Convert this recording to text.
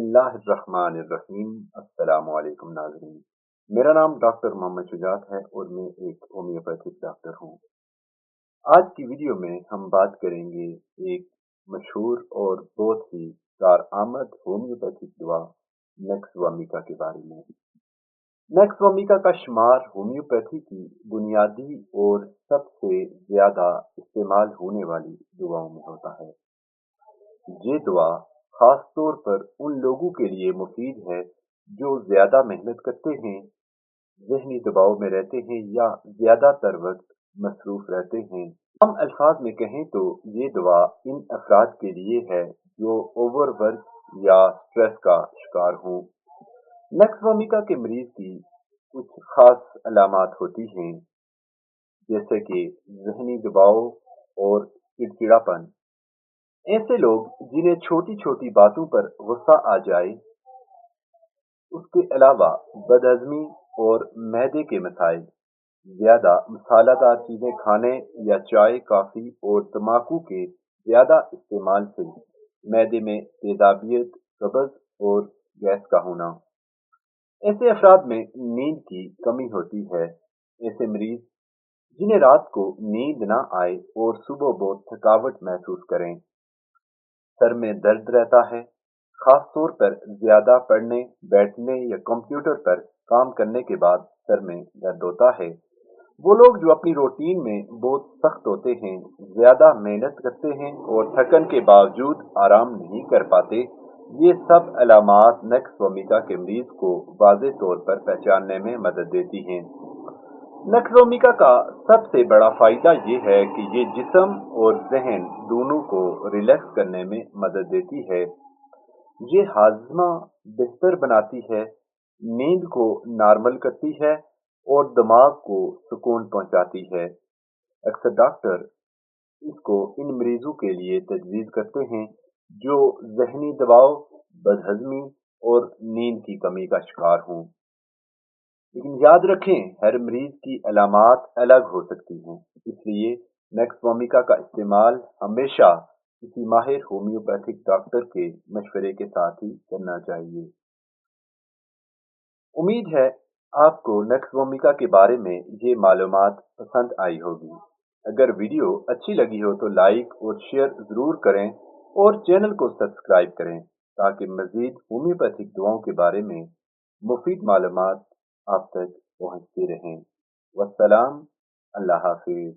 बिस्मिल्लाहिर्रहमानिर्रहीम। अस्सलाम वालेकुम नाज़रीन। मेरा नाम डॉक्टर मोहम्मद शुजात है और मैं एक होम्योपैथिक डॉक्टर हूँ। आज की वीडियो में हम बात करेंगे एक मशहूर और बहुत ही कारआमद होम्योपैथिक दवा नेक्सवामिका के बारे में। नेक्सवामिका का शुमार होम्योपैथी की बुनियादी और सबसे ज़्यादा इस्तेमाल होने वाली दवाओं में होता है। ये दवा खास तौर पर उन लोगों के लिए मुफीद है जो ज़्यादा मेहनत करते हैं, ज़हनी दबाव में रहते हैं या ज़्यादातर वक्त मसरूफ रहते हैं। हम अल्फाज में कहें तो ये दवा इन अफराद के लिए है जो ओवरवर्क या स्ट्रेस का शिकार हों। नेक्सवामिका के मरीज की कुछ खास अलामात होती हैं, जैसे कि ज़हनी दबाव और चिड़चिड़ापन। ऐसे लोग जिन्हें छोटी छोटी बातों पर गुस्सा आ जाए, उसके अलावा बदहज़मी और मैदे के मसाइल, ज़्यादा मसालादार चीज़ें खाने या चाय, कॉफ़ी और तम्बाकू के ज़्यादा इस्तेमाल से मैदे में तेज़ाबियत, कब्ज़ और गैस का होना। ऐसे अफराद में नींद की कमी होती है। ऐसे मरीज जिन्हें रात को नींद न आए और सुबह बहुत थकावट महसूस करें, सर में दर्द रहता है, खास तौर पर ज्यादा पढ़ने, बैठने या कंप्यूटर पर काम करने के बाद सर में दर्द होता है। वो लोग जो अपनी रूटीन में बहुत सख्त होते हैं, ज्यादा मेहनत करते हैं और थकन के बावजूद आराम नहीं कर पाते, ये सब अलामात नेक्सवामिका के मरीज को वाज़ेह तौर पर पहचानने में मदद देती हैं। नेक्सवामिका का सबसे बड़ा फायदा ये है कि ये जिस्म और जहन दोनों को रिलैक्स करने में मदद देती है। ये हाजमा बेहतर बनाती है, नींद को नॉर्मल करती है और दिमाग को सुकून पहुंचाती है। अक्सर डॉक्टर इसको इन मरीजों के लिए तजवीज़ करते हैं जो जहनी दबाव, बदहज़मी और नींद की कमी का शिकार हों। लेकिन याद रखें, हर मरीज की अलामात अलग हो सकती हैं, इसलिए नेक्सवामिका का इस्तेमाल हमेशा किसी माहिर होम्योपैथिक डॉक्टर के मशवरे के साथ ही करना चाहिए। उम्मीद है आपको नेक्सवामिका के बारे में ये मालूमात पसंद आई होगी। अगर वीडियो अच्छी लगी हो तो लाइक और शेयर ज़रूर करें और चैनल को सब्सक्राइब करें ताकि मज़ीद होम्योपैथिक दवाओं के बारे में मुफीद मालूमात आप तक पहुँचती रहें। वस्सलाम, अल्लाह हाफिज़।